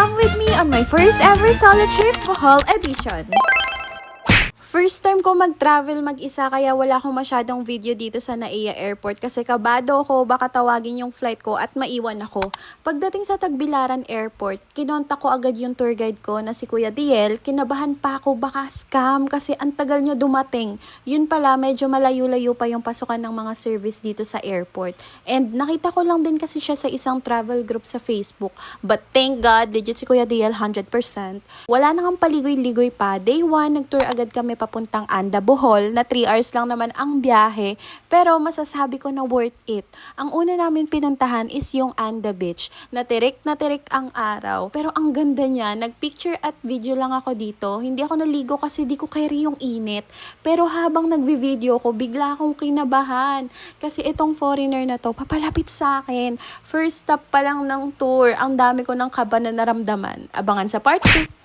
Come with me on my first ever solo trip, Bohol Edition. First time ko mag-travel mag-isa kaya wala akong masyadong video dito sa Naiya Airport kasi kabado ako baka tawagin yung flight ko at maiwan ako. Pagdating sa Tagbilaran Airport, kinontak ko agad yung tour guide ko na si Kuya Diel. Kinabahan pa ako baka scam kasi ang tagal niya dumating. Yun pala, medyo malayo-layo pa yung pasukan ng mga service dito sa airport. And nakita ko lang din kasi siya sa isang travel group sa Facebook. But thank God, legit si Kuya Diel 100%. Wala nang paligoy-ligoy pa. Day 1, nag-tour agad kami papuntang Anda, Bohol, na 3 hours lang naman ang biyahe, pero masasabi ko na worth it. Ang una namin pinuntahan is yung Anda Beach. Natirik ang araw, pero ang ganda niya. Nagpicture at video lang ako dito. Hindi ako naligo kasi di ko carry yung init. Pero habang nagvi-video ko, bigla akong kinabahan. Kasi itong foreigner na to, papalapit sa akin. First stop pa lang ng tour, ang dami ko ng kaba na naramdaman. Abangan sa part 2.